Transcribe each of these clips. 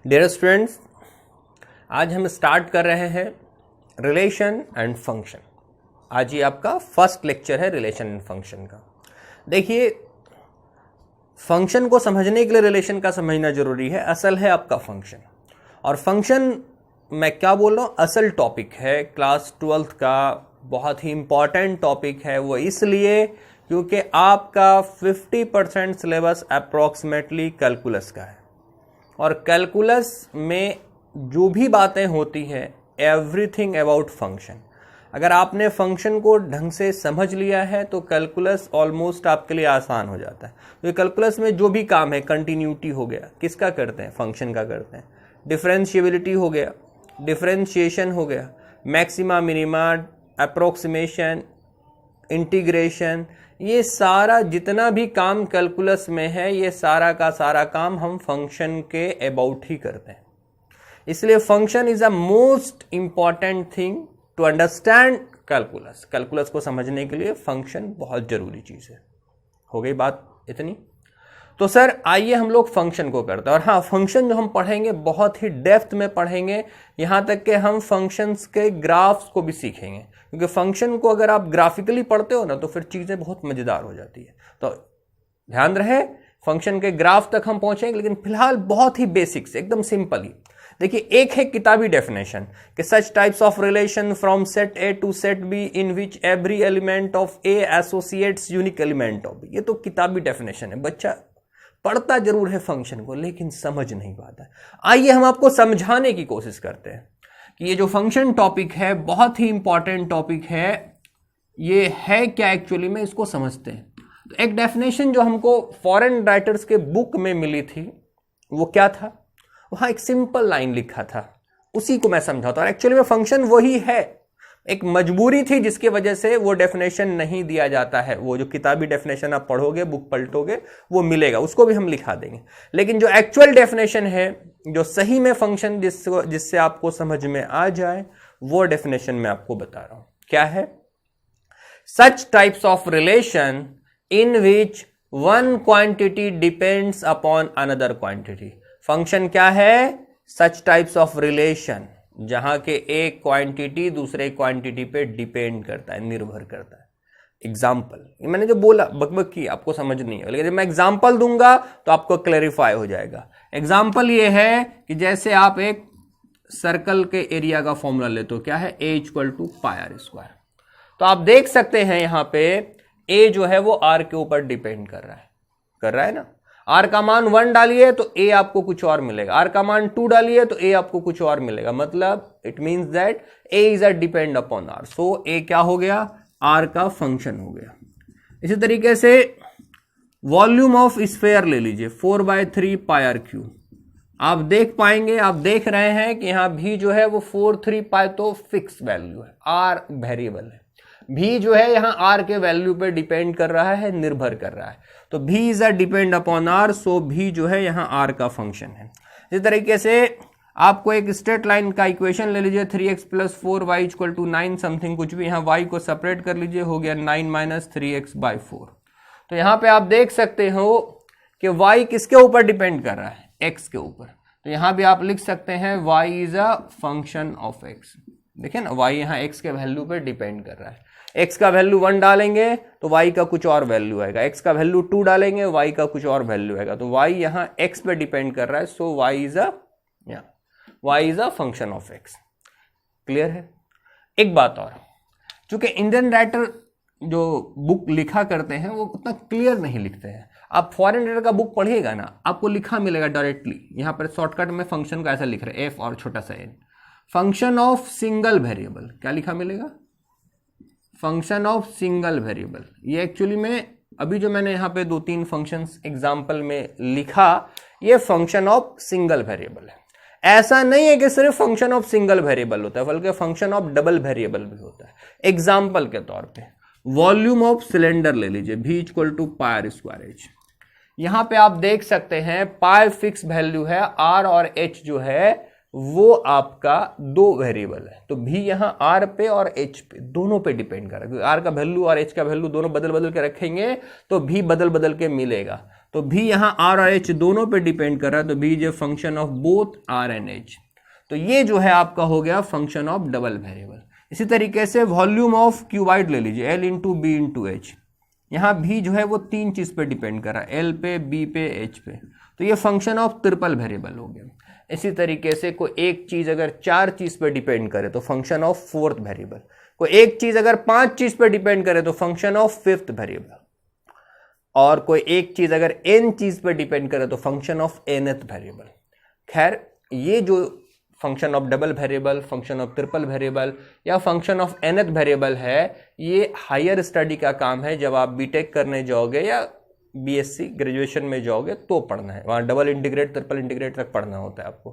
Dear students, आज हम start कर रहे हैं रिलेशन एंड फंक्शन। आज ये आपका फर्स्ट लेक्चर है रिलेशन एंड फंक्शन का। देखिए, फंक्शन को समझने के लिए रिलेशन का समझना जरूरी है। असल है आपका फंक्शन, और फंक्शन मैं क्या बोल रहा हूँ, असल टॉपिक है क्लास 12th का, बहुत ही इंपॉर्टेंट टॉपिक है। वो इसलिए क्योंकि आपका 50% सिलेबस अप्रॉक्सीमेटली कैलकुलस का है, और कैलकुलस में जो भी बातें होती हैं एवरीथिंग अबाउट फंक्शन, अगर आपने फंक्शन को ढंग से समझ लिया है तो कैलकुलस ऑलमोस्ट आपके लिए आसान हो जाता है। तो कैलकुलस में जो भी काम है, कंटिन्यूटी हो गया, किसका करते हैं, फंक्शन का करते हैं। डिफरेंशिएबिलिटी हो गया, डिफरेंशिएशन हो गया, मैक्सिमा मिनिमा, अप्रोक्सीमेशन, इंटीग्रेशन, ये सारा जितना भी काम कैलकुलस में है, ये सारा का सारा काम हम फंक्शन के अबाउट ही करते हैं। इसलिए function is a most important thing to understand calculus. Calculus को समझने के लिए फंक्शन बहुत जरूरी चीज है। हो गई बात इतनी? तो सर आइए हम लोग फंक्शन को करते हैं। और हाँ, फंक्शन जो हम पढ़ेंगे बहुत ही डेप्थ में पढ़ेंगे, यहां तक कि हम फंक्शंस के ग्राफ्स को भी सीखेंगे, क्योंकि फंक्शन को अगर आप ग्राफिकली पढ़ते हो ना तो फिर चीजें बहुत मजेदार हो जाती है। तो ध्यान रहे, फंक्शन के ग्राफ तक हम पहुंचेंगे, लेकिन फिलहाल बहुत ही बेसिक से, एकदम सिंपल ही। देखिए, एक है किताबी डेफिनेशन कि such types of relation from set A to set B in which every element of A associates unique element of B. ये तो किताबी डेफिनेशन है, बच्चा पढ़ता जरूर है फंक्शन को लेकिन समझ नहीं पाता। आइए हम आपको समझाने की कोशिश करते हैं कि ये जो फंक्शन टॉपिक है बहुत ही इंपॉर्टेंट टॉपिक है। ये है क्या एक्चुअली में, इसको समझते हैं। तो एक डेफिनेशन जो हमको फॉरेन राइटर्स के बुक में मिली थी वो क्या था, वहां एक सिंपल लाइन लिखा था, उसी को मैं समझाता हूं। और एक्चुअली में फंक्शन वही है, एक मजबूरी थी जिसकी वजह से वो डेफिनेशन नहीं दिया जाता है। वो जो किताबी डेफिनेशन आप पढ़ोगे, बुक पलटोगे, वो मिलेगा, उसको भी हम लिखा देंगे। लेकिन जो एक्चुअल डेफिनेशन है, जो सही में फंक्शन जिससे आपको समझ में आ जाए, वो डेफिनेशन मैं आपको बता रहा हूं। क्या है? सच types of relation in which one quantity depends upon another quantity. Function क्या है? सच टाइप्स ऑफ रिलेशन जहां के एक क्वांटिटी दूसरे क्वांटिटी पे डिपेंड करता है, निर्भर करता है। एग्जाम्पल, मैंने जो बोला बकबक की आपको समझ नहीं है, लेकिन जब मैं एग्जाम्पल दूंगा तो आपको क्लैरिफाई हो जाएगा। एग्जाम्पल ये है कि जैसे आप एक सर्कल के एरिया का फॉर्मूला लेते हो, क्या है, a equal to pi r square. तो आप देख सकते हैं यहां पे a जो है वो r के ऊपर डिपेंड कर रहा है ना। r का मान 1 डालिए तो a आपको कुछ और मिलेगा, r का मान 2 डालिए तो a आपको कुछ और मिलेगा। मतलब it means that a is a depend upon r। So a क्या हो गया, r का फंक्शन हो गया। इसी तरीके से वॉल्यूम ऑफ स्फीयर ले लीजिए, 4/3 पाई आर क्यूब। आप देख पाएंगे, आप देख रहे हैं कि यहां भी जो है वो 4/3 पाई तो फिक्स वैल्यू है, r वेरिएबल है। भी जो है यहां r के वैल्यू पे डिपेंड कर रहा है, निर्भर कर रहा है। तो V is a depend upon r, सो भी जो है यहां r का फंक्शन है। इस तरीके से आपको एक स्ट्रेट लाइन का इक्वेशन ले लीजिए, 3x + 4y = 9 समथिंग कुछ भी, यहां y को सेपरेट कर लीजिए, हो गया 9 - 3x/4। तो यहां पे आप देख सकते हो कि y किसके ऊपर डिपेंड कर रहा है, x के ऊपर। तो यहां भी आप लिख सकते हैं y is a function of x। देखिए ना, y यहां x के वैल्यू पर डिपेंड कर रहा है। x का वैल्यू 1 डालेंगे तो y का कुछ और वैल्यू आएगा, x का वैल्यू 2 डालेंगे y का कुछ और वैल्यू आएगा। तो y यहां x पे डिपेंड कर रहा है, सो y is a function of x। Clear है? एक बात और, चूंकि इंडियन राइटर जो बुक लिखा करते हैं वो उतना क्लियर नहीं लिखते हैं। आप फॉरेन राइटर का बुक पढ़िएगा ना, आपको लिखा मिलेगा डायरेक्टली, यहां पर शॉर्टकट में फंक्शन को ऐसा लिख रहे हैं, f और छोटा सा n, function of single variable. क्या लिखा मिलेगा? Function of single variable. ये एक्चुअली में अभी जो मैंने यहां पे 2-3 फंक्शंस एग्जांपल में लिखा, ये फंक्शन ऑफ सिंगल वेरिएबल है। ऐसा नहीं है कि सिर्फ फंक्शन ऑफ सिंगल वेरिएबल होता है, बल्कि फंक्शन ऑफ डबल वेरिएबल भी होता है। एग्जांपल के तौर पे वॉल्यूम ऑफ सिलेंडर ले लीजिए, v = pi r square h। यहां पे आप देख सकते हैं पाई फिक्स वैल्यू है, r और h जो है वो आपका 2 वेरिएबल है। तो भी यहां r पे और h पे दोनों पे डिपेंड कर रहा है, r का वैल्यू और h का वैल्यू दोनों बदल बदल के रखेंगे तो भी बदल बदल के मिलेगा। तो भी यहां आर और एच दोनों पे डिपेंड कर रहा है, तो V is a function of both r and h. तो ये जो है आपका हो गया फंक्शन ऑफ डबल वेरिएबल। इसी तरीके से वॉल्यूम ऑफ क्यूबाइड ले लीजिए, l into b into h. यहाँ भी जो है वो तीन चीज पे डिपेंड कर रहा है, एल पे, बी पे, एच पे। तो ये फंक्शन ऑफ ट्रिपल वेरिएबल हो गया। इसी तरीके से कोई एक चीज अगर चार चीज पे डिपेंड करे तो फंक्शन ऑफ फोर्थ वेरिएबल। कोई एक चीज अगर पांच चीज पे डिपेंड करे तो फंक्शन ऑफ फिफ्थ वेरिएबल। और कोई एक चीज अगर एन चीज पे डिपेंड करे तो फंक्शन ऑफ एनथ वेरिएबल। खैर, ये जो function of double variable, function of triple variable या फंक्शन ऑफ एनथ वेरिएबल है, ये हायर स्टडी का काम है। जब आप बीटेक करने जाओगे या बीएससी ग्रेजुएशन में जाओगे तो पढ़ना है, वहां डबल इंटीग्रेट, ट्रिपल इंटीग्रेट तक पढ़ना होता है आपको।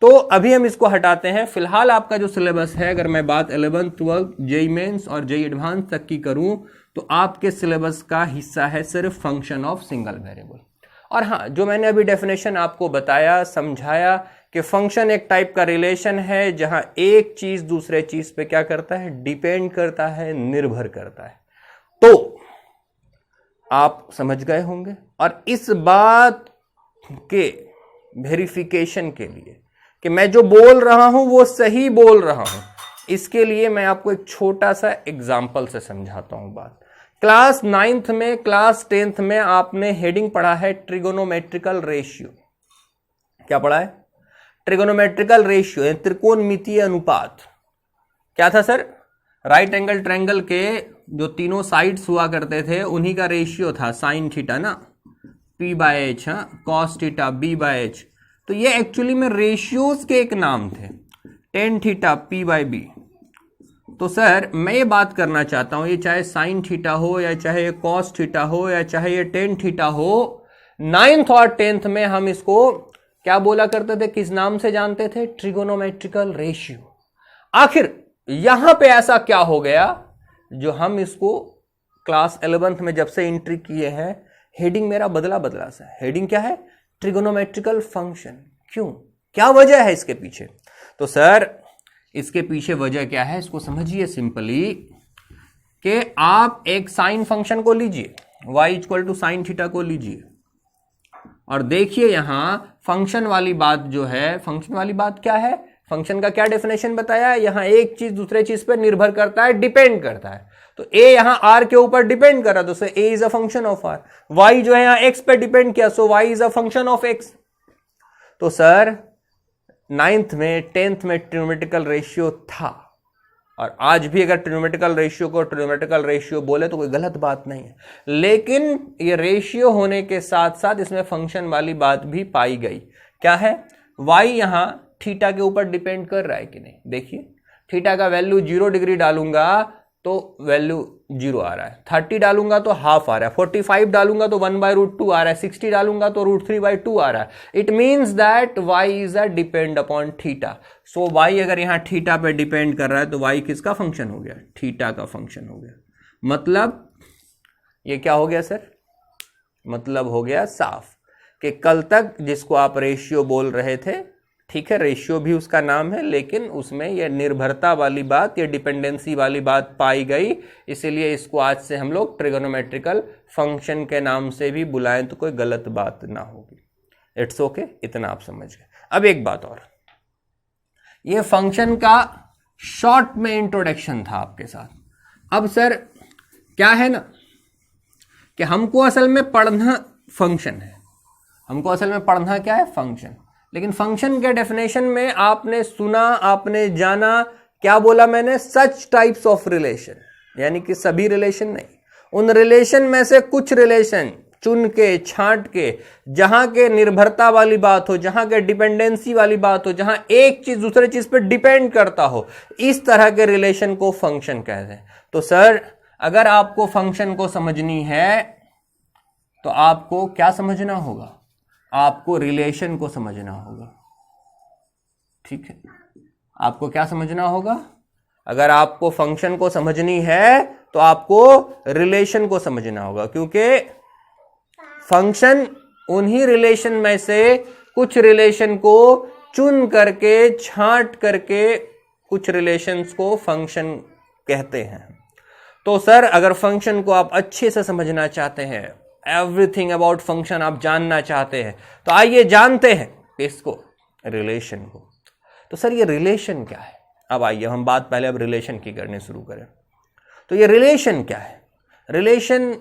तो अभी हम इसको हटाते हैं। फिलहाल आपका जो सिलेबस है, अगर मैं बात 11th 12th जेईई मेंस और जेईई एडवांस तक की करूं तो आपके सिलेबस का हिस्सा है सिर्फ फंक्शन ऑफ सिंगल वेरिएबल। और हाँ, जो मैंने अभी डेफिनेशन आपको बताया, समझाया कि फंक्शन एक टाइप का रिलेशन है जहां एक चीज दूसरे चीज पे क्या करता है, डिपेंड करता है, निर्भर करता है। तो आप समझ गए होंगे। और इस बात के वेरिफिकेशन के लिए कि मैं जो बोल रहा हूं वो सही बोल रहा हूं, इसके लिए मैं आपको एक छोटा सा एग्जाम्पल से समझाता हूं बात। क्लास 9th में, क्लास 10th में आपने हेडिंग पढ़ा है ट्रिगोनोमेट्रिकल रेशियो। क्या पढ़ा है? ट्रिगोनोमेट्रिकल रेशियो, त्रिकोणमितीय अनुपात। क्या था सर? राइट एंगल ट्रायंगल के जो तीनों साइड्स हुआ करते थे उन्हीं का रेशियो था साइन थीटा ना, P by H, cos theta B by H. तो ये एक्चुअली में रेशियोज के एक नाम थे, tan theta P by B. तो सर मैं ये बात करना चाहता हूं, ये चाहे साइन थीटा हो या चाहे ये कॉस थीटा हो या चाहे ये टेन थीटा हो, 9th और 10th में हम इसको क्या बोला करते थे, किस नाम से जानते थे? Trigonometrical ratio. आखिर यहां पे ऐसा क्या हो गया जो हम इसको क्लास 11th में जब से एंट्री किए हैं, हेडिंग मेरा बदला सा। हेडिंग क्या है? Trigonometrical function. क्यों? क्या वजह है इसके पीछे? तो सर इसके पीछे वजह क्या है, इसको समझिए सिंपली कि आप एक साइन फंक्शन को लीजिए, y equal to sine theta को लीजिए, और देखिए यहां फंक्शन वाली बात जो है, फंक्शन वाली बात क्या है, फंक्शन का क्या डेफिनेशन बताया? यहां एक चीज दूसरे चीज पर निर्भर करता है, डिपेंड करता है। तो a यहां r के ऊपर डिपेंड कर रहा, तो a is a function of r। y जो है यहां x पे डिपेंड किया, सो y is a function of x। तो सर 9th में 10th में ट्रिगोनोमेट्रिकल रेशियो था, और आज भी अगर ट्रिगोनोमेट्रिकल रेशियो को ट्रिगोनोमेट्रिकल रेशियो बोले तो कोई गलत बात नहीं है। लेकिन ये रेशियो होने के साथ साथ इसमें फंक्शन वाली बात भी पाई गई। क्या है? y यहां थीटा के ऊपर डिपेंड कर रहा है कि नहीं? देखिए, थीटा का वैल्यू 0 डिग्री डालूंगा तो वैल्यू 0 आ रहा है, 30 डालूंगा तो हाफ आ रहा है, 45 डालूंगा तो 1/√2 आ रहा है, 60 डालूंगा तो √3/2 आ रहा है। It means that y is a depend upon theta. So y अगर यहां थीटा पे डिपेंड कर रहा है तो y किसका फंक्शन हो गया? थीटा का फंक्शन हो गया। मतलब ये क्या हो गया सर? मतलब हो गया साफ कि कल तक जिसको आप रेशियो बोल रहे थे, ठीक है, रेशियो भी उसका नाम है, लेकिन उसमें यह निर्भरता वाली बात, ये डिपेंडेंसी वाली बात पाई गई, इसीलिए इसको आज से हम लोग ट्रिगोनोमेट्रिकल फंक्शन के नाम से भी बुलाएं तो कोई गलत बात ना होगी। इट्स ओके, इतना आप समझ गए। अब एक बात और, ये फंक्शन का शॉर्ट में इंट्रोडक्शन था आपके साथ। अब सर क्या है ना कि हमको असल में पढ़ना फंक्शन है, हमको असल में पढ़ना क्या है? फंक्शन। लेकिन फंक्शन के डेफिनेशन में आपने सुना, आपने जाना, क्या बोला मैंने? सच टाइप्स ऑफ रिलेशन, यानी कि सभी रिलेशन नहीं, उन रिलेशन में से कुछ रिलेशन चुन के, छांट के, जहां के निर्भरता वाली बात हो, जहां के डिपेंडेंसी वाली बात हो, जहां एक चीज दूसरे चीज पर डिपेंड करता हो, इस तरह के रिलेशन को फंक्शन कहते हैं। तो सर अगर आपको फंक्शन को समझनी है तो आपको क्या समझना होगा? आपको रिलेशन को समझना होगा। ठीक है, आपको क्या समझना होगा? अगर आपको फंक्शन को समझनी है तो आपको रिलेशन को समझना होगा, क्योंकि फंक्शन उन्हीं रिलेशन में से कुछ रिलेशन को चुन करके, छांट करके कुछ रिलेशंस को फंक्शन कहते हैं। तो सर अगर फंक्शन को आप अच्छे से समझना चाहते हैं, एवरीथिंग अबाउट फंक्शन आप जानना चाहते हैं, तो आइए जानते हैं इसको, रिलेशन को। तो सर ये रिलेशन क्या है? अब आइए हम बात पहले अब रिलेशन की करने शुरू करें। तो ये रिलेशन क्या है? रिलेशन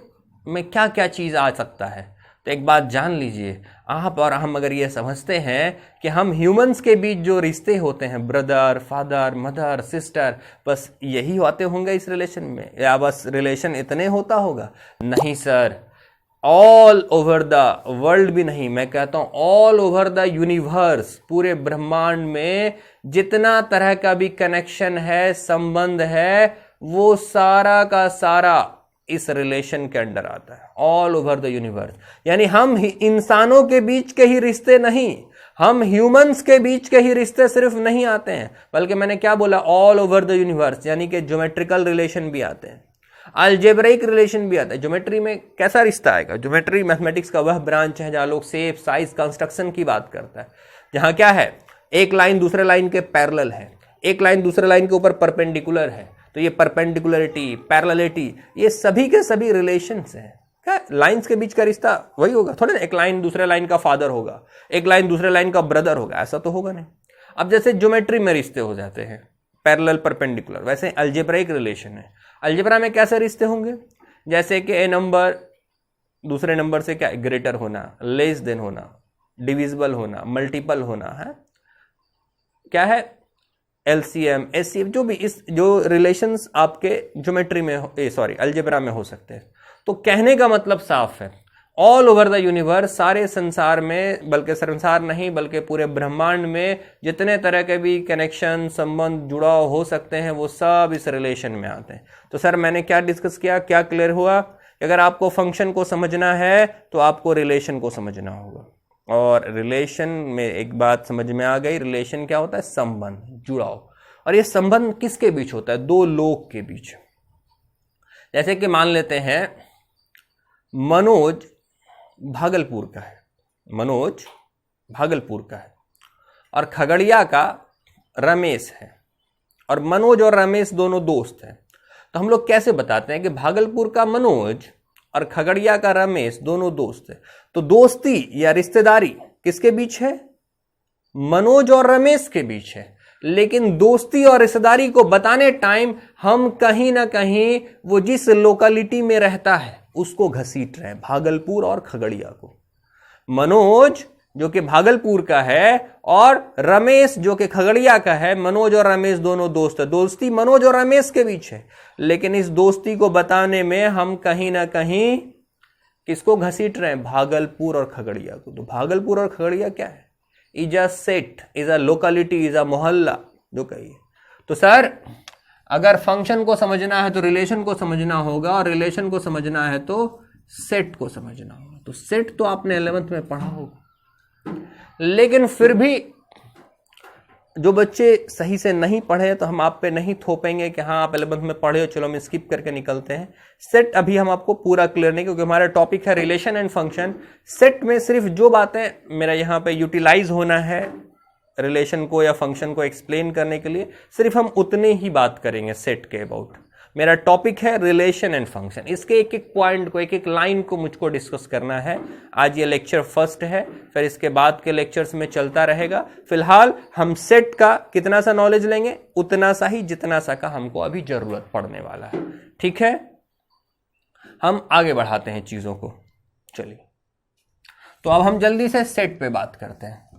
में क्या क्या चीज आ सकता है? तो एक बात जान लीजिए, आप और हम अगर ये समझते हैं कि हम ह्यूमंस के बीच जो रिश्ते होते हैं, ब्रदर, फादर, मदर, सिस्टर, बस यही होते होंगे इस रिलेशन में, या बस रिलेशन इतने होता होगा? नहीं sir, all over the world भी नहीं, मैं कहता हूं ऑल ओवर द यूनिवर्स, पूरे ब्रह्मांड में जितना तरह का भी कनेक्शन है, संबंध है, वो सारा का सारा इस रिलेशन के अंडर आता है, ऑल ओवर द यूनिवर्स। यानी हम इंसानों के बीच के ही रिश्ते नहीं, हम ह्यूमंस के बीच के ही रिश्ते सिर्फ नहीं आते हैं, बल्कि मैंने क्या बोला, ऑल ओवर द यूनिवर्स, यानी कि ज्योमेट्रिकल रिलेशन भी आते हैं, अलजेब्रिक रिलेशन भी आता है। ज्योमेट्री में कैसा रिश्ता आएगा? ज्योमेट्री मैथमेटिक्स का वह ब्रांच है जहां लोग शेप, साइज, कंस्ट्रक्शन की बात करता है, जहां क्या है, एक लाइन दूसरे लाइन के पैरेलल है, एक लाइन दूसरे लाइन के ऊपर परपेंडिकुलर है, तो ये परपेंडिकुलरिटी, पैरेललिटी, ये सभी के सभी रिलेशंस हैं। क्या लाइंस के बीच का रिश्ता वही होगा? थोड़ा ना एक लाइन दूसरे लाइन का फादर होगा, एक लाइन दूसरे लाइन का ब्रदर होगा, ऐसा तो होगा नहीं। अब जैसे ज्योमेट्री में रिश्ते हो जाते हैं पैरेलल, परपेंडिकुलर, वैसे अलजेब्रिक रिलेशन है। अलजेब्रा में कैसे रिश्ते होंगे? जैसे कि ए नंबर दूसरे नंबर से क्या, ग्रेटर होना, लेस देन होना, डिविजिबल होना, मल्टीपल होना है, क्या है, एलसीएम, एचसीएफ, जो भी इस जो रिलेशंस आपके ज्योमेट्री में अलजेब्रा में हो सकते हैं। तो कहने का मतलब साफ है, ऑल ओवर द यूनिवर्स, सारे संसार में, बल्कि संसार नहीं बल्कि पूरे ब्रह्मांड में जितने तरह के भी कनेक्शन, संबंध, जुड़ाव हो सकते हैं, वो सब इस रिलेशन में आते हैं। तो सर मैंने क्या डिस्कस किया, क्या क्लियर हुआ? अगर आपको फंक्शन को समझना है तो आपको रिलेशन को समझना होगा। और रिलेशन में एक बात समझ में आ गई, रिलेशन क्या होता है? संबंध, जुड़ाव। और ये संबंध किसके बीच होता है? दो लोग के बीच। जैसे कि मान लेते हैं मनोज भागलपुर का है, मनोज भागलपुर का है, और खगड़िया का रमेश है, और मनोज और रमेश दोनों दोस्त हैं। तो हम लोग कैसे बताते हैं कि भागलपुर का मनोज और खगड़िया का रमेश दोनों दोस्त है? तो दोस्ती या रिश्तेदारी किसके बीच है? मनोज और रमेश के बीच है। लेकिन दोस्ती और रिश्तेदारी को बताने टाइम हम कहीं ना कहीं वो जिस लोकेलिटी में रहता है उसको घसीट रहे हैं, भागलपुर और खगड़िया को। मनोज जो कि भागलपुर का है और रमेश जो कि खगड़िया का है, मनोज और रमेश दोनों दोस्त है। दोस्ती मनोज और रमेश के बीच है, लेकिन इस दोस्ती को बताने में हम कहीं ना कहीं किसको घसीट रहे हैं? भागलपुर और खगड़िया को। तो भागलपुर और खगड़िया क्या है? Is a set, is a locality, is a मोहल्ला जो कहिए। तो सर अगर फंक्शन को समझना है तो रिलेशन को समझना होगा, और रिलेशन को समझना है तो सेट को समझना होगा। तो सेट तो आपने 11th में पढ़ा होगा, लेकिन फिर भी जो बच्चे सही से नहीं पढ़े तो हम आप पे नहीं थोपेंगे कि हाँ आप 11th में पढ़े हो, चलो हम स्किप करके निकलते हैं। सेट अभी हम आपको पूरा क्लियर नहीं, क्योंकि हमारा टॉपिक है रिलेशन एंड फंक्शन। सेट में सिर्फ जो बातें मेरा यहाँ पे यूटिलाइज होना है रिलेशन को या फंक्शन को एक्सप्लेन करने के लिए, सिर्फ हम उतने ही बात करेंगे सेट के अबाउट। मेरा टॉपिक है रिलेशन एंड फंक्शन, इसके एक एक पॉइंट को, एक एक लाइन को मुझको डिस्कस करना है। आज ये लेक्चर फर्स्ट है, फिर इसके बाद के लेक्चर्स में चलता रहेगा। फिलहाल हम सेट का कितना सा नॉलेज लेंगे? उतना सा ही जितना सा का हमको अभी जरूरत पड़ने वाला है। ठीक है, हम आगे बढ़ाते हैं चीजों को। चलिए, तो अब हम जल्दी से सेट पे बात करते हैं।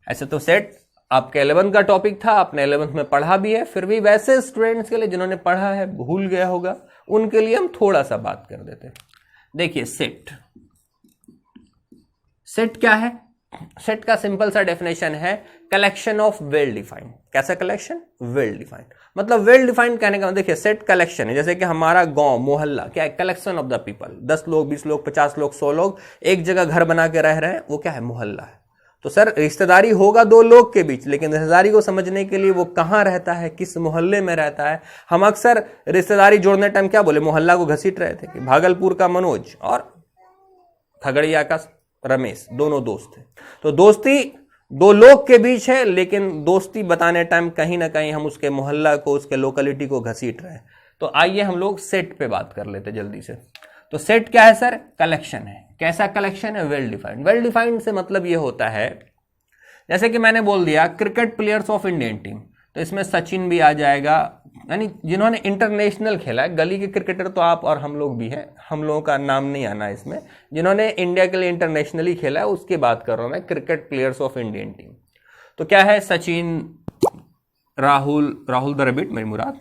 ऐसे तो सेट आपके 11th का टॉपिक था, आपने 11th में पढ़ा भी है, फिर भी वैसे स्टूडेंट्स के लिए जिन्होंने पढ़ा है, भूल गया होगा, उनके लिए हम थोड़ा सा बात कर देते हैं। देखिए सेट, सेट क्या है? सेट का सिंपल सा डेफिनेशन है कलेक्शन ऑफ वेल डिफाइंड। कैसा कलेक्शन? Well defined. मतलब वेल डिफाइंड कहने का, देखिए सेट कलेक्शन है, जैसे कि हमारा गांव, मोहल्ला क्या है? Collection of the people. 10 लोग, 20 लोग, 50 लोग, 100 लोग एक जगह घर बना के रह रहे हैं, वो क्या है? मोहल्ला है। तो सर रिश्तेदारी होगा 2 लोग के बीच, लेकिन रिश्तेदारी को समझने के लिए वो कहां रहता है, किस मोहल्ले में रहता है। हम अक्सर रिश्तेदारी जोड़ने टाइम क्या बोले? मोहल्ला को घसीट रहे थे कि भागलपुर का मनोज और खगड़िया का रमेश दोनों दोस्त थे। तो दोस्ती 2 लोग के बीच है, लेकिन दोस्ती बताने टाइम कहीं ना कहीं हम उसके मोहल्ला को, उसके लोकेलिटी को घसीट रहे हैं। तो आइए हम लोग सेट पे बात कर लेते जल्दी से। तो सेट क्या है सर? कलेक्शन है। कैसा कलेक्शन है? Well defined. वेल डिफाइंड से मतलब ये होता है, जैसे कि मैंने बोल दिया cricket players of Indian team, तो इसमें सचिन भी आ जाएगा, यानी जिन्होंने इंटरनेशनल खेला है। गली के क्रिकेटर तो आप और हम लोग भी हैं, हम लोगों का नाम नहीं आना इसमें। जिन्होंने इंडिया के लिए इंटरनेशनली खेला है उसकी बात कर रहा हूं मैं, cricket players of Indian team. तो क्या है? सचिन, राहुल द्रविड़, मेरी मुराद,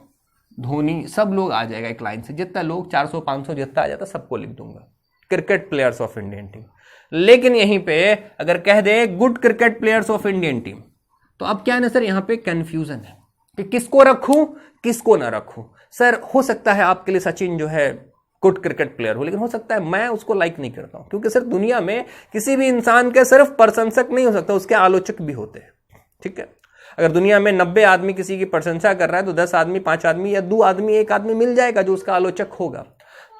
धोनी, सब लोग आ जाएगा एक लाइन से। जितना लोग 400-500 जितना आ जाता सबको लिख दूंगा, cricket players of Indian team. लेकिन यहीं पे अगर कह दे good cricket players of Indian team, तो अब क्या है ना सर, यहां पे कंफ्यूजन है कि किसको रखूं किसको ना रखूं। सर हो सकता है आपके लिए सचिन जो है गुड क्रिकेट प्लेयर हो, लेकिन हो सकता है मैं उसको लाइक नहीं करता हूं, क्योंकि सर दुनिया में किसी भी इंसान के सिर्फ प्रशंसक नहीं हो सकता, उसके आलोचक भी होते हैं। ठीक है, अगर दुनिया में 90 आदमी किसी की प्रशंसा कर रहा है तो 10 आदमी, 5 आदमी या 2 आदमी, 1 आदमी मिल जाएगा जो उसका आलोचक होगा।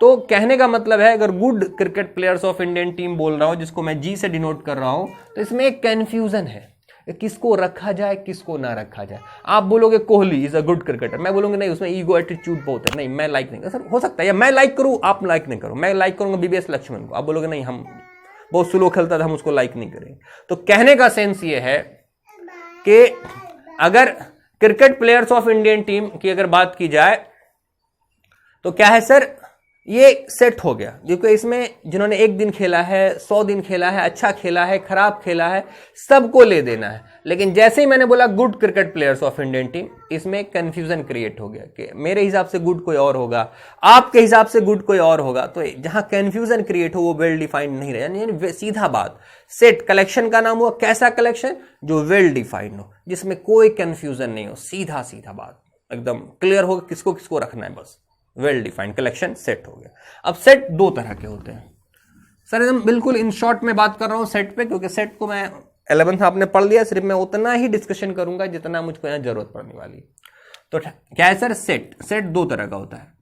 तो कहने का मतलब है, अगर good cricket players of Indian team बोल रहा हूं, जिसको मैं जी से डिनोट कर रहा हूं, तो इसमें एक कंफ्यूजन है, किसको रखा जाए किसको ना रखा जाए। आप बोलोगे Kohli is a good cricketer, मैं बोलूंगा नहीं उसमें ईगो एटीट्यूड बहुत है, नहीं मैं लाइक नहीं। सर हो सकता है, या मैं लाइक करूं आप लाइक नहीं करो, मैं लाइक करूंगा बीबीएस लक्ष्मण को, आप बोलोगे नहीं हम बहुत स्लो खेलता था हम उसको लाइक नहीं करेंगे। तो कहने का सेंस ये है कि अगर cricket players of Indian team की अगर बात की जाए तो क्या है सर, ये सेट हो गया, क्योंकि इसमें जिन्होंने 1 दिन खेला है, 100 दिन खेला है, अच्छा खेला है, खराब खेला है, सबको ले देना है। लेकिन जैसे ही मैंने बोला good cricket players of Indian team, इसमें कंफ्यूजन क्रिएट हो गया कि मेरे हिसाब से गुड कोई और होगा, आपके हिसाब से गुड कोई और होगा। तो जहां कंफ्यूजन क्रिएट हो वो वेल डिफाइंड नहीं रहे, यानी सीधा बात। सेट कलेक्शन का नाम हुआ, कैसा कलेक्शन? जो वेल डिफाइंड हो, जिसमें कोई कंफ्यूजन नहीं हो, सीधा सीधा बात, एकदम क्लियर हो किसको किसको रखना है, बस वेल डिफाइंड कलेक्शन सेट हो गया। अब सेट 2 तरह के होते हैं सर, एकदम बिल्कुल इन शॉर्ट में बात कर रहा हूं सेट पे, क्योंकि सेट को मैं 11th आपने पढ़ लिया, सिर्फ मैं उतना ही डिस्कशन करूंगा जितना मुझको यहां जरूरत पड़ने वाली। तो क्या है सर, सेट 2 तरह का होता है।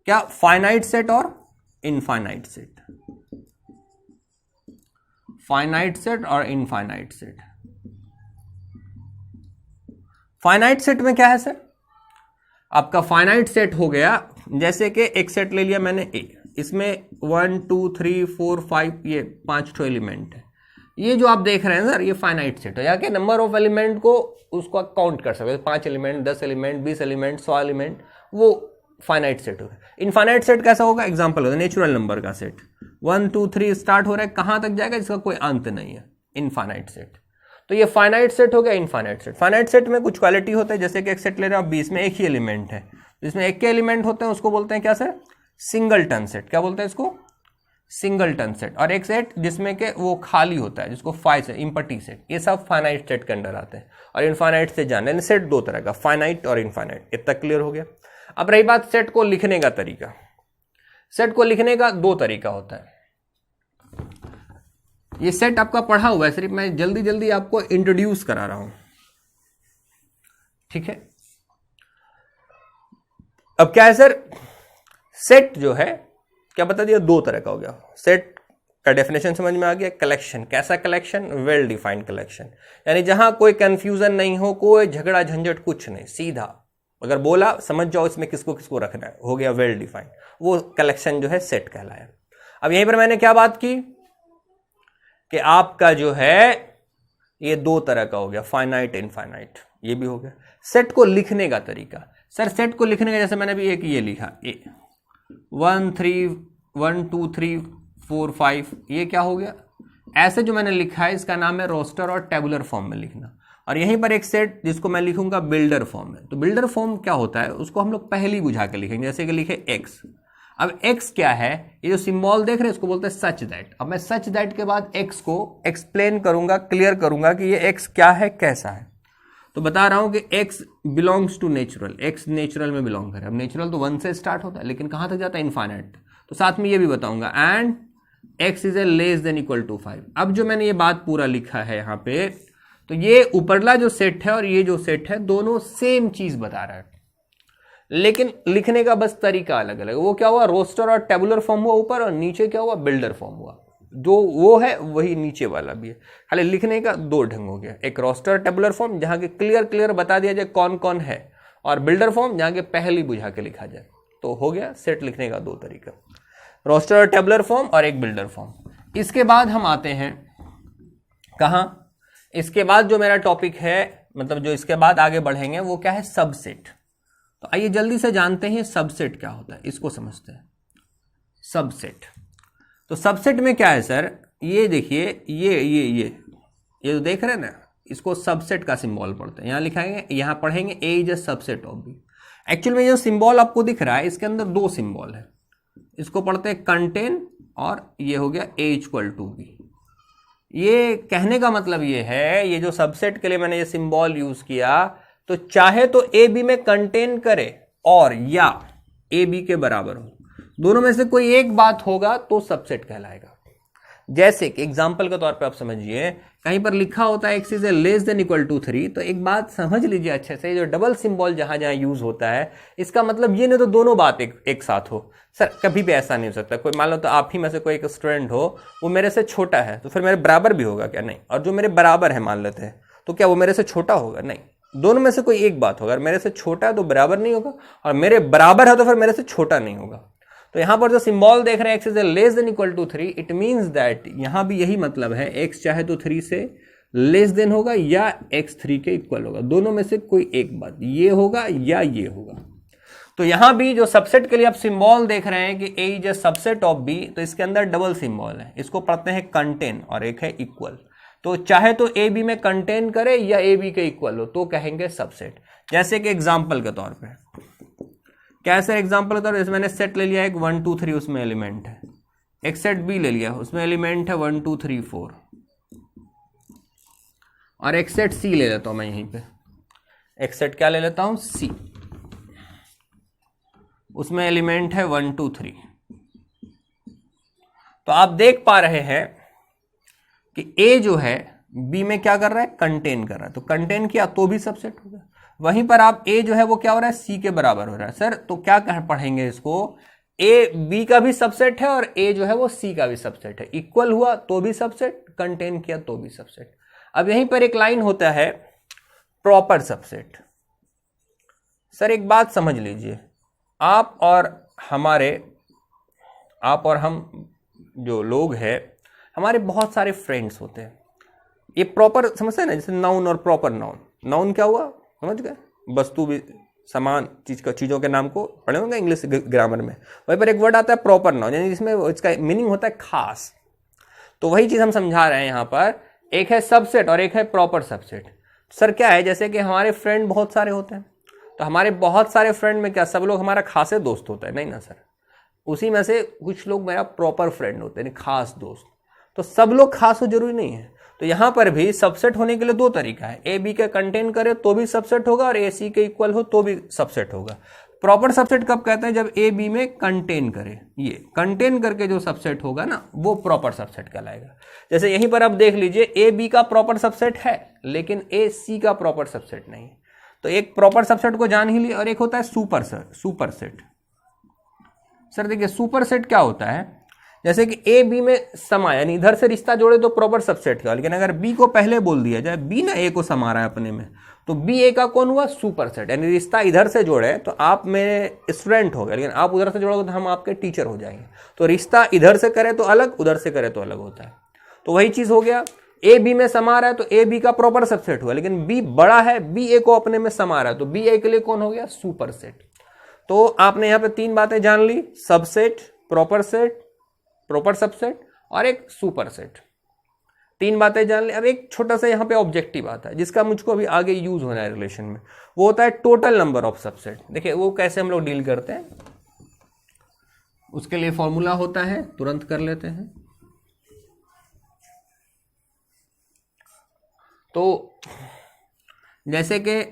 क्या? फाइनाइट सेट और इनफाइनाइट सेट। फाइनाइट सेट और इनफाइनाइट सेट। फाइनाइट सेट में क्या है सर, आपका फाइनाइट सेट हो गया, जैसे कि एक सेट ले लिया मैंने ए, इसमें 1 2 3 4 5 ये 5 एलिमेंट है। ये जो आप देख रहे हैं सर, ये फाइनाइट सेट है, यानी नंबर ऑफ एलिमेंट को उसको काउंट कर सकते हैं, 5 एलिमेंट, 10 एलिमेंट, 20 एलिमेंट, 100 एलिमेंट, वो फाइनाइट सेट होगा। इनफाइनाइट सेट कैसा होगा? एग्जांपल होता है नेचुरल नंबर का सेट, 1 2 3 स्टार्ट हो रहा है, कहां तक जाएगा जिसका कोई अंत नहीं है, इनफाइनाइट सेट। तो ये फाइनाइट सेट हो गया, इनफाइनाइट सेट। फाइनाइट सेट में कुछ क्वालिटी होता है, जैसे कि एक सेट ले रहे हैं आप 20 में 1 ही एलिमेंट है, जिसमें 1 के एलिमेंट होते हैं, उसको बोलते हैं क्या सर? Singleton set. क्या बोलते हैं इसको? Singleton set. और एक सेट जिसमें के वो खाली होता है, जिसको इम्पटी सेट, ये सब फाइनाइट सेट के अंडर आते हैं। और इनफाइनाइट से जाने सेट 2 तरह का, फाइनाइट और इनफाइनाइट। इतना क्लियर हो गया। अब रही बात सेट को लिखने का तरीका। सेट को लिखने का 2 तरीका होता है। ये सेट आपका पढ़ा हुआ है, सिर्फ मैं जल्दी जल्दी आपको इंट्रोड्यूस करा रहा हूं, ठीक है। अब क्या है सर, सेट जो है क्या बता दिया, 2 तरह का हो गया। सेट का डेफिनेशन समझ में आ गया। कलेक्शन, कैसा कलेक्शन? वेल डिफाइंड कलेक्शन, यानी जहां कोई कंफ्यूजन नहीं हो, कोई झगड़ा झंझट कुछ नहीं, सीधा अगर बोला समझ जाओ इसमें किसको किसको रखना है, हो गया वेल डिफाइंड। वो कलेक्शन जो है सेट कहलाया। अब यहीं पर मैंने क्या बात की कि आपका जो है ये 2 तरह का हो गया, फाइनाइट इनफाइनाइट, ये भी हो गया। सेट को लिखने का तरीका सर, सेट को लिखने का जैसे मैंने भी एक ये लिखा, 1 2 3 4 5, ये क्या हो गया? ऐसे जो मैंने लिखा है इसका नाम है रोस्टर और टेबुलर फॉर्म में लिखना। और यहीं पर एक सेट जिसको मैं लिखूंगा बिल्डर फॉर्म में। तो बिल्डर फॉर्म क्या होता है, उसको हम लोग पहले ही बुझा के लिखेंगे, जैसे कि लिखे एक्स। अब x क्या है, ये जो सिंबल देख रहे हैं इसको बोलते हैं सच दैट। अब मैं सच दैट के बाद x को एक्सप्लेन करूंगा, क्लियर करूंगा कि ये x क्या है, कैसा है। तो बता रहा हूं कि x belongs to natural, x natural में बिलोंग करे। अब नेचुरल तो 1 से स्टार्ट होता है, लेकिन कहां तक जाता है, इनफाइनाइट। तो साथ में ये भी बताऊंगा, and x is a less than equal to 5। अब जो मैंने ये बात पूरा लिखा है यहां पे, तो ये ऊपरला जो सेट है और ये जो सेट है दोनों सेम चीज बता रहा है, लेकिन लिखने का बस तरीका अलग अलग। वो क्या हुआ, रोस्टर और टेबुलर फॉर्म हुआ ऊपर, और नीचे क्या हुआ, बिल्डर फॉर्म हुआ। जो वो है वही नीचे वाला भी है, खाली लिखने का 2 ढंग हो गया। एक रोस्टर टेबुलर फॉर्म जहां के क्लियर बता दिया जाए कौन कौन है, और बिल्डर फॉर्म जहां के पहले बुझा के लिखा जाए। तो हो गया सेट लिखने का 2 तरीका। रोस्टर और टेबुलर फॉर्म और एक बिल्डर फॉर्म। इसके बाद हम आते हैं कहां, इसके बाद जो मेरा टॉपिक है, मतलब जो इसके बाद आगे बढ़ेंगे वो क्या है, सबसेट। तो आइए जल्दी से जानते हैं सबसेट क्या होता है, इसको समझते हैं। सबसेट, तो सबसेट में क्या है सर, ये देखिए ये जो देख रहे हैं ना, इसको सबसेट का सिंबल पढ़ते हैं। यहां लिखाएंगे, यहां पढ़ेंगे A is a subset of B. Actual में जो सिंबल आपको दिख रहा है इसके अंदर दो सिंबल है, इसको पढ़ते हैं कंटेन और ये हो गया ए इक्वल टू बी। ये कहने का मतलब ये है, ये जो सबसेट के लिए मैंने ये सिंबल यूज किया, तो चाहे तो ए बी में कंटेन करे और या ए बी के बराबर हो, दोनों में से कोई एक बात होगा तो सबसेट कहलाएगा। जैसे कि एग्जांपल के तौर पे आप समझिए, कहीं पर लिखा होता है x is less than equal to 3, तो एक बात समझ लीजिए अच्छे से, जो डबल सिंबल जहां जहां यूज होता है इसका मतलब ये नहीं तो दोनों बात एक साथ हो। सर कभी भी ऐसा नहीं हो सकता, कोई मान लो तो आप ही में से कोई एक स्टूडेंट हो, वो मेरे से छोटा है तो फिर मेरे बराबर भी होगा क्या, नहीं। और जो मेरे बराबर है मान लेते हैं, तो क्या वो मेरे से छोटा होगा, नहीं। दोनों में से कोई एक बात होगा, मेरे से छोटा है तो बराबर नहीं होगा, और मेरे बराबर है तो फिर मेरे से छोटा नहीं होगा। तो यहां पर जो सिंबल देख रहे हैं x is less than equal to 3, it means that यहां भी यही मतलब है, x चाहे तो 3 से लेस देन होगा या x 3 के इक्वल होगा, दोनों में से कोई एक बात ये होगा या ये होगा। तो यहां भी जो सबसेट के लिए आप सिंबल देख रहे हैं कि a is a subset of b, तो इसके अंदर डबल सिंबल है, इसको पढ़ते हैं कंटेन और एक है इक्वल। तो चाहे तो ए बी में कंटेन करे या ए बी के इक्वल हो तो कहेंगे सबसेट। जैसे कि एग्जांपल के तौर पे, कैसे एग्जांपल के तौर पे मैंने सेट ले लिया, एक 1 2 3 उसमें एलिमेंट है, एक सेट बी ले लिया उसमें एलिमेंट है 1 2 3 4, और एक सेट सी ले लेता हूं मैं यहीं पे, एक सेट क्या ले लेता हूं, सी, उसमें एलिमेंट है 1 2 3। तो आप देख पा रहे हैं कि ए जो है बी में क्या कर रहा है, कंटेन कर रहा है, तो कंटेन किया तो भी सबसेट होगा। वहीं पर आप ए जो है वो क्या हो रहा है, सी के बराबर हो रहा है। सर तो क्या पढ़ेंगे इसको, ए बी का भी सबसेट है और ए जो है वो सी का भी सबसेट है, इक्वल हुआ तो भी सबसेट, कंटेन किया तो भी सबसेट। अब यहीं पर एक लाइन होता है प्रॉपर सबसेट। सर एक बात समझ लीजिए, आप और हम जो लोग हैं, हमारे बहुत सारे फ्रेंड्स होते हैं। ये प्रॉपर समझते हैं ना, जैसे नाउन और प्रॉपर नाउन। नाउन क्या हुआ, समझ गए, वस्तु भी समान चीजों के नाम को पढ़े होंगे इंग्लिश ग्रामर में। वहीं पर एक वर्ड आता है प्रॉपर नाउन, यानी जिसमें इसका मीनिंग होता है खास। तो वही चीज हम समझा रहे हैं यहाँ पर, एक है सबसेट और एक है प्रॉपर सबसेट। सर क्या है, जैसे कि हमारे फ्रेंड बहुत सारे होते हैं, तो हमारे बहुत सारे फ्रेंड में क्या सब लोग हमारा खासे दोस्त होता है, नहीं ना सर। उसी में से कुछ लोग मेरा प्रॉपर फ्रेंड होते हैं, खास दोस्त। तो सब लोग खास हो जरूरी नहीं है। तो यहां पर भी सबसेट होने के लिए दो तरीका है, ए बी के कंटेन करे तो भी सबसेट होगा और ए सी के इक्वल हो तो भी सबसेट होगा। प्रॉपर सबसेट कब कहते हैं, जब ए बी में कंटेन करे, ये कंटेन करके जो सबसेट होगा ना वो प्रॉपर सबसेट कहलाएगा। जैसे यहीं पर आप देख लीजिए, ए बी का प्रॉपर सबसेट है लेकिन ए सी का प्रॉपर सबसेट नहीं। तो एक प्रॉपर सबसेट को जान ही लिया, और एक होता है सुपरसेट। सर देखिए सुपरसेट क्या होता है, जैसे कि ए बी में समा, यानी इधर से रिश्ता जोड़े तो प्रॉपर सबसेट का, लेकिन अगर बी को पहले बोल दिया जाए, बी ना ए को समा रहा है अपने में, तो बी ए का कौन हुआ, सुपरसेट। यानी रिश्ता इधर से जोड़े तो आप मेरे स्टूडेंट हो गए, लेकिन आप उधर से जोड़ोगे तो हम आपके टीचर हो जाएंगे। तो रिश्ता इधर से करे तो अलग, उधर से करे तो अलग होता है। तो वही चीज हो गया, ए बी में समा रहा है तो ए बी का प्रॉपर सबसेट हुआ, लेकिन बी बड़ा है, बी ए को अपने में समा रहा है, तो बी ए के लिए कौन हो गया, सुपरसेट। तो आपने यहां पे तीन बातें जान ली, सबसेट, प्रॉपर सबसेट और एक सुपरसेट। तीन बातें जान ली। अब एक छोटा सा यहां पे ऑब्जेक्टिव आता है जिसका मुझको अभी आगे यूज होना है रिलेशन में, वो होता है टोटल नंबर ऑफ सबसेट। देखिए वो कैसे हम लोग डील करते हैं, उसके लिए फॉर्मूला होता है, तुरंत कर लेते हैं। तो जैसे कि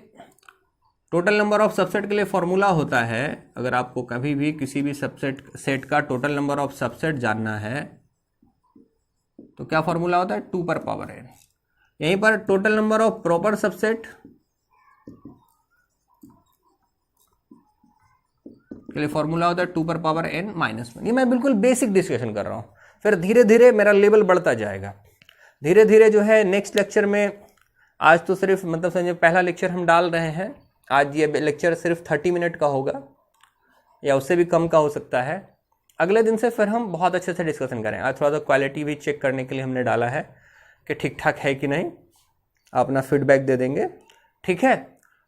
टोटल नंबर ऑफ सबसेट के लिए फॉर्मूला होता है, अगर आपको कभी भी किसी भी सबसेट सेट का टोटल नंबर ऑफ सबसेट जानना है तो क्या फॉर्मूला होता है, 2 पर पावर n। यहीं पर total number of proper subset के लिए फॉर्मूला होता है 2 पर पावर n -1। ये मैं बिल्कुल बेसिक डिस्कशन कर रहा हूं, फिर धीरे धीरे मेरा लेवल बढ़ता जाएगा। धीरे धीरे जो है नेक्स्ट लेक्चर में, आज तो सिर्फ मतलब समझिए पहला लेक्चर हम डाल रहे हैं, आज ये लेक्चर सिर्फ 30 मिनट का होगा या उससे भी कम का हो सकता है, अगले दिन से फिर हम बहुत अच्छे से डिस्कशन करें। आज थोड़ा सा क्वालिटी भी चेक करने के लिए हमने डाला है कि ठीक ठाक है कि नहीं, अपना फीडबैक दे देंगे, ठीक है।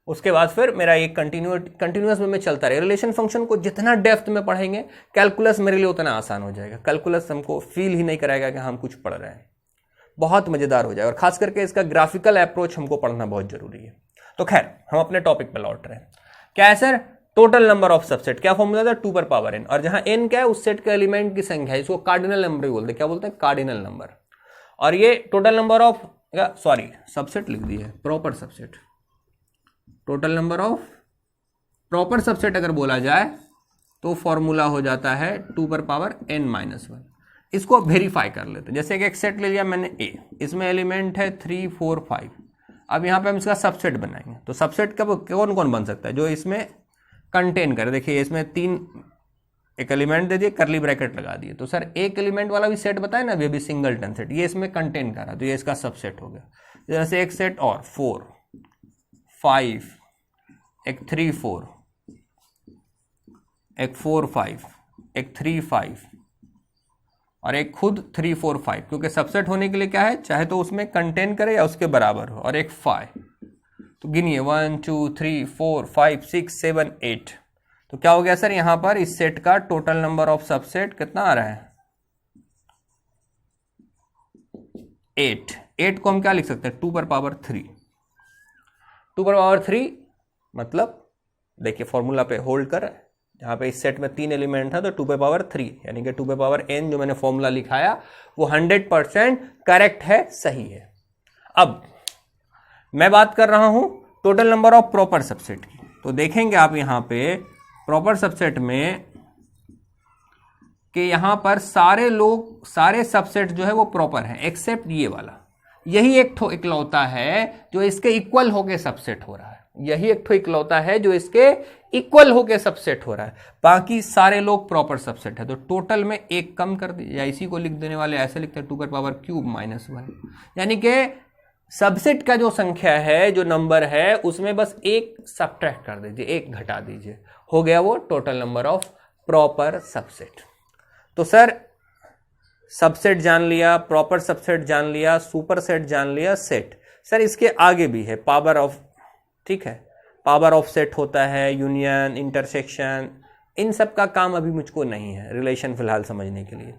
उसके बाद फिर मेरा एक कंटिन्यूअस में चलता रहे। रिलेशन फंक्शन को जितना डेप्थ में पढ़ेंगे कैलकुलस मेरे लिए उतना आसान हो जाएगा। कैलकुलस हमको फील ही नहीं कराएगा कि हम कुछ पढ़ रहे हैं, बहुत मजेदार हो जाएगा। और खास करके इसका ग्राफिकल अप्रोच हमको पढ़ना बहुत जरूरी है। तो खैर हम अपने टॉपिक पे लौट रहे हैं। क्या है sir? Total number of subset. क्या फॉर्मूला था? 2 पर पावर n। और जहां n क्या है, उस सेट के एलिमेंट की संख्या है, इसको कार्डिनल नंबर ही बोलते हैं। क्या बोलते हैं? Cardinal number. और ये total number of, sorry subset लिख दिया है, proper subset. Total number of proper subset अगर बोला जाए तो फॉर्मूला हो जाता है 2 पर पावर n-1। इसको वेरीफाई कर लेते हैं। जैसे कि एक सेट ले लिया मैंने A, इसमें एलिमेंट है 3, 4, 5। अब यहाँ पे हम इसका सबसेट बनाएंगे। तो सबसेट का कौन कौन बन सकता है? जो इसमें कंटेन करे। देखिए इसमें 3 एक एलिमेंट दे दिए, करली ब्रैकेट लगा दिए। तो सर एक एलिमेंट वाला भी सेट बताए ना, ये भी सिंगलटन सेट, ये इसमें कंटेन करा, तो ये इसका सबसेट हो गया। जैसे एक सेट और 4, 5, एक 3, 4, एक 4, 5, एक 3, 5 और एक खुद 3, 4, 5। क्योंकि सबसेट होने के लिए क्या है, चाहे तो उसमें कंटेन करे या उसके बराबर हो। और एक 5। तो गिनिए 1, 2, 3, 4, 5, 6, 7, 8। तो क्या हो गया सर? यहां पर इस सेट का टोटल नंबर ऑफ सबसेट कितना आ रहा है? 8। 8 को हम क्या लिख सकते हैं? 2 पर पावर 3। 2 पर पावर 3 मतलब देखिए फॉर्मूला पे होल्ड कर, जहां पे इस सेट में 3 एलिमेंट है तो 2 पे पावर 3, यानी कि 2 पे पावर n जो मैंने फॉर्मूला लिखाया वो 100% करेक्ट है, सही है। अब मैं बात कर रहा हूं total number of proper subset की। तो देखेंगे आप यहां पे प्रॉपर सबसेट में कि यहां पर सारे सबसेट जो है वो प्रॉपर हैं एक्सेप्ट ये वाला। यही एक ठो इकलौता है जो इसके इक्वल होके सबसेट हो रहा है। यही एक ठो इकलौता है जो इसके इक्वल होके सबसेट हो रहा है। बाकी सारे लोग प्रॉपर सबसेट है। तो टोटल में एक कम कर दीजिए, या इसी को लिख देने वाले ऐसे लिखते हैं 2 पर पावर क्यूब -1। यानी कि सबसेट का जो संख्या है, जो नंबर है, उसमें बस एक सब्ट्रैक्ट कर दीजिए, एक घटा दीजिए, हो गया वो total number of proper subset. तो सर सबसेट जान लिया, प्रॉपर सबसेट जान लिया, सुपर सेट जान लिया, सेट। सर इसके आगे भी है पावर ऑफ, ठीक है, पावर ऑफ सेट होता है, यूनियन, इंटरसेक्शन, इन सब का काम अभी मुझको नहीं है रिलेशन फिलहाल समझने के लिए।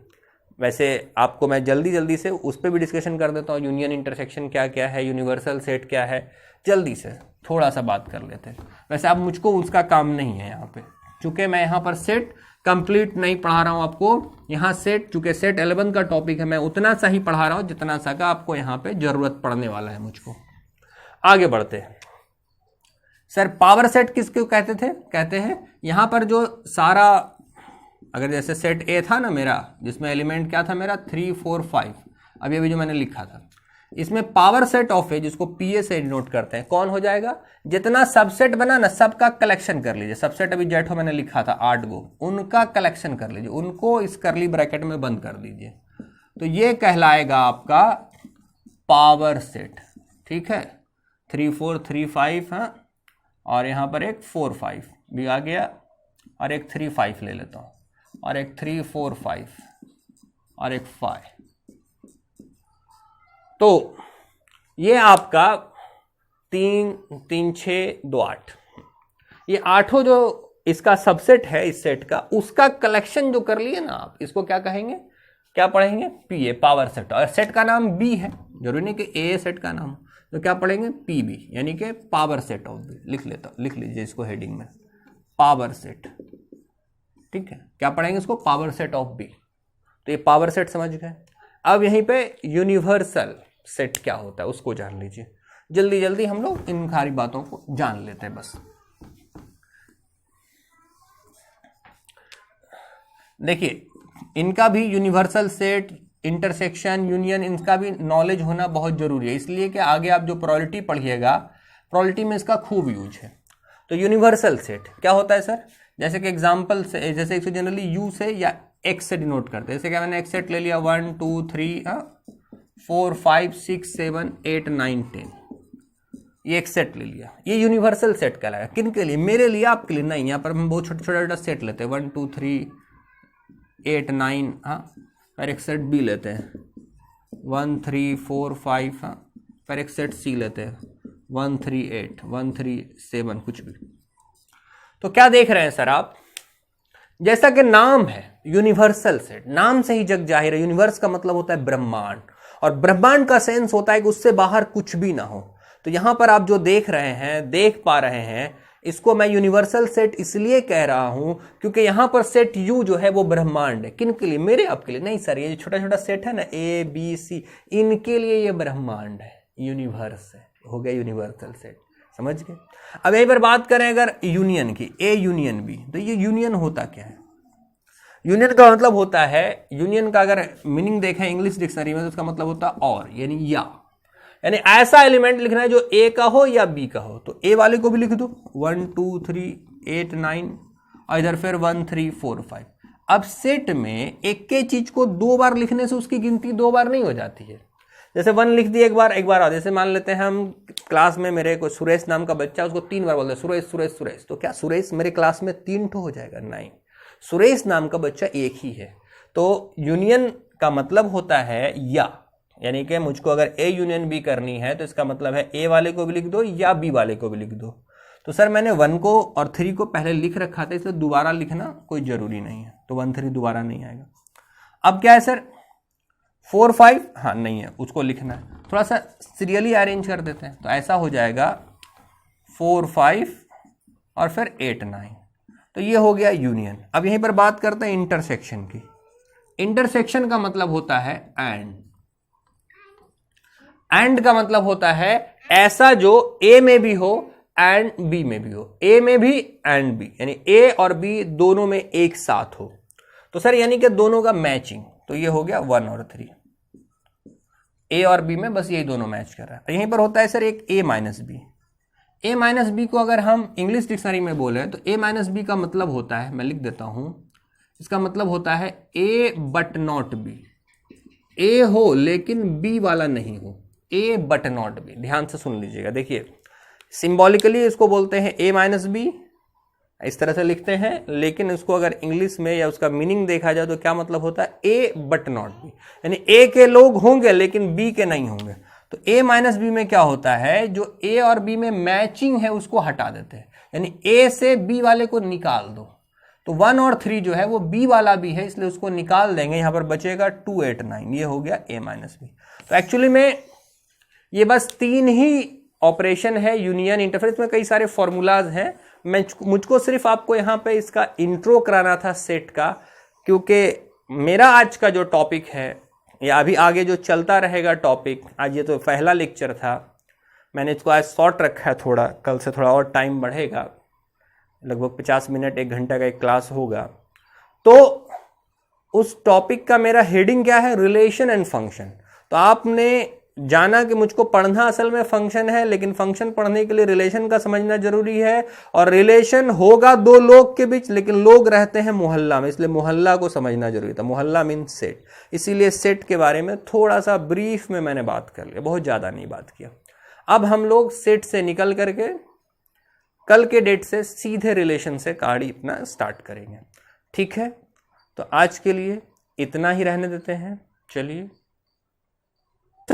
वैसे आपको मैं जल्दी से उस पर भी डिस्कशन कर देता हूँ, यूनियन इंटरसेक्शन क्या क्या है, यूनिवर्सल सेट क्या है, जल्दी से थोड़ा सा बात कर लेते हैं। वैसे अब मुझको उसका काम नहीं है यहाँ पे, चूंकि मैं यहाँ पर सेट कंप्लीट नहीं पढ़ा रहा हूँ आपको। यहाँ सेट, चूंकि सेट 11 का टॉपिक है, मैं उतना सा ही पढ़ा रहा हूँ जितना सा का आपको यहाँ पे जरूरत पड़ने वाला है मुझको। आगे बढ़ते हैं। सर पावर सेट किसको कहते थे? कहते हैं यहाँ पर जो सारा, अगर जैसे सेट ए था ना मेरा, जिसमें एलिमेंट क्या था मेरा 3, 4, 5, अभी जो मैंने लिखा था, इसमें पावर सेट ऑफ ए, जिसको पीए से डिनोट करते हैं, कौन हो जाएगा? जितना सबसेट बना ना, सबका कलेक्शन कर लीजिए। सबसेट अभी जेठो मैंने लिखा था 8 गो, उनका कलेक्शन कर लीजिए, उनको इस करली ब्रैकेट में बंद कर दीजिए। तो ये कहलाएगा आपका पावर सेट, ठीक है। 3, 4, 3, 5, हाँ, और यहां पर एक 4, 5 भी आ गया, और एक 3, 5 ले लेता हूं, और एक 3, 4, 5 और एक 5। तो ये आपका 3, 3, 6, 2, 8, ये 8 जो इसका सबसेट है इस सेट का, उसका कलेक्शन जो कर लिए ना आप, इसको क्या कहेंगे, क्या पढ़ेंगे? पीए, पावर सेट। और सेट का नाम बी है, जरूरी नहीं कि ए सेट का नाम, तो क्या पढ़ेंगे? पीबी, यानी कि पावर सेट ऑफ बी। लिख लीजिए इसको हेडिंग में, पावर सेट, ठीक है। क्या पढ़ेंगे इसको? Power set of B. तो ये पावर सेट समझ गए। अब यहीं पे यूनिवर्सल सेट क्या होता है उसको जान लीजिए। जल्दी हम लोग इन सारी बातों को जान लेते हैं बस। देखिए इनका भी यूनिवर्सल सेट, इंटरसेक्शन, यूनियन, इनका भी नॉलेज होना बहुत जरूरी है, इसलिए कि आगे आप जो प्रोबेबिलिटी पढ़िएगा, प्रोबेबिलिटी में इसका खूब यूज है। तो यूनिवर्सल सेट क्या होता है सर? जैसे कि एग्जांपल से, जैसे एक जनरली यू से या एक्स से डिनोट करते हैं। जैसे क्या मैंने एक सेट ले लिया 1, 2, 3, 4, 5, 6, 7, 8, 9, 10, ये एक सेट ले लिया, ये यूनिवर्सल सेट कहलाएगा। किन के लिए? मेरे लिए, आपके लिए नहीं। यहाँ पर हम बहुत छोटा सेट लेते हैं, 1, 2, 3, 8 9, हाँ, फिर एक सेट बी लेते हैं 1 3 4 5, हाँ, फिर एक सेट सी लेते हैं 1 3 8 1 3 7, कुछ भी। तो क्या देख रहे हैं सर आप, जैसा कि नाम है यूनिवर्सल सेट, नाम से ही जग जाहिर है, यूनिवर्स का मतलब होता है ब्रह्मांड, और ब्रह्मांड का सेंस होता है कि उससे बाहर कुछ भी ना हो। तो यहां पर आप जो देख रहे हैं, देख पा रहे हैं, इसको मैं यूनिवर्सल सेट इसलिए कह रहा हूं क्योंकि यहां पर सेट यू जो है वो ब्रह्मांड है। किन के लिए? मेरे आपके लिए नहीं सर, ये छोटा छोटा सेट है ना ए बी सी, इनके लिए ये ब्रह्मांड है, यूनिवर्स है, हो गया यूनिवर्सल सेट, समझ गए। अब यहीं पर बात करें अगर यूनियन की, ए यूनियन बी, तो ये यूनियन होता क्या है? यूनियन का मतलब होता है, यूनियन का अगर मीनिंग देखें इंग्लिश डिक्शनरी में तो उसका मतलब होता है और, यानी या, यानी ऐसा एलिमेंट लिखना है जो ए का हो या बी का हो। तो ए वाले को भी लिख दो 1 2 3 8 9, और इधर फिर 1 3 4 5। अब सेट में एक के चीज को 2 बार लिखने से उसकी गिनती 2 बार नहीं हो जाती है। जैसे 1 लिख दिया एक बार आधे, जैसे मान लेते हैं हम क्लास में मेरे को सुरेश नाम का बच्चा, उसको 3 बार बोलते हैं सुरेश सुरेश सुरेश, तो क्या सुरेश मेरे क्लास में 3 ठो हो जाएगा? नहीं, सुरेश नाम का बच्चा एक ही है। तो यूनियन का मतलब होता है या, यानी कि मुझको अगर ए यूनियन बी करनी है तो इसका मतलब है ए वाले को भी लिख दो या बी वाले को भी लिख दो। तो सर मैंने 1 को और 3 को पहले लिख रखा था, इसलिए दोबारा लिखना कोई जरूरी नहीं है, तो 1 3 दोबारा नहीं आएगा। अब क्या है सर 4 5, हाँ नहीं है, उसको लिखना है, थोड़ा सा सीरियली अरेंज कर देते हैं, तो ऐसा हो जाएगा 4 5 और फिर 8 9, तो ये हो गया यूनियन। अब यहीं पर बात करते हैं इंटरसेक्शन की। इंटरसेक्शन का मतलब होता है एंड, एंड का मतलब होता है ऐसा जो ए में भी हो एंड बी में भी हो, ए में भी एंड बी, यानी ए और बी दोनों में एक साथ हो। तो सर यानी कि दोनों का मैचिंग, तो ये हो गया 1 और 3, ए और बी में बस यही दोनों मैच कर रहा है। यहीं पर होता है सर एक ए माइनस बी। ए माइनस बी को अगर हम इंग्लिश डिक्शनरी में बोले तो ए माइनस बी का मतलब होता है, मैं लिख देता हूं, इसका मतलब होता है ए बट नॉट बी, ए हो लेकिन बी वाला नहीं हो, ए बट नॉट बी। ध्यान से सुन लीजिएगा, देखिए सिंबॉलिकली इसको बोलते हैं ए माइनस बी, इस तरह से लिखते हैं, लेकिन इसको अगर इंग्लिश में या उसका मीनिंग देखा जाए तो क्या मतलब होता है ए बट नॉट बी, यानी ए के लोग होंगे लेकिन बी के नहीं होंगे। तो ए माइनस बी में क्या होता है, जो ए और बी में मैचिंग है उसको हटा देते हैं, यानी ए से बी वाले को निकाल दो। तो 1 और 3 जो है वो बी वाला भी है, इसलिए उसको निकाल देंगे, यहां पर बचेगा 2 8 9, ये हो गया ए माइनस बी। तो एक्चुअली में ये बस 3 ही ऑपरेशन है यूनियन इंटरफेरेंस में, कई सारे फॉर्मूलाज हैं, मुझको सिर्फ आपको यहां पे इसका इंट्रो कराना था सेट का, क्योंकि मेरा आज का जो टॉपिक है या अभी आगे जो चलता रहेगा टॉपिक, आज ये तो पहला लेक्चर था, मैंने इसको आज शॉर्ट रखा है थोड़ा, कल से थोड़ा और टाइम बढ़ेगा, लगभग 50 मिनट 1 घंटा का एक क्लास होगा। तो उस टॉपिक का मेरा हेडिंग क्या है, रिलेशन एंड फंक्शन। तो आपने जाना कि मुझको पढ़ना असल में फंक्शन है, लेकिन फंक्शन पढ़ने के लिए रिलेशन का समझना जरूरी है, और रिलेशन होगा 2 लोग के बीच, लेकिन लोग रहते हैं मोहल्ला में, इसलिए मोहल्ला को समझना जरूरी था। मोहल्ला मीन सेट, इसीलिए सेट के बारे में थोड़ा सा ब्रीफ में मैंने बात कर लिया, बहुत ज्यादा नहीं बात किया। अब हम लोग सेट से निकल करके कल के डेट से सीधे रिलेशन से कहानी अपना स्टार्ट करेंगे, ठीक है। तो आज के लिए इतना ही रहने देते हैं, चलिए।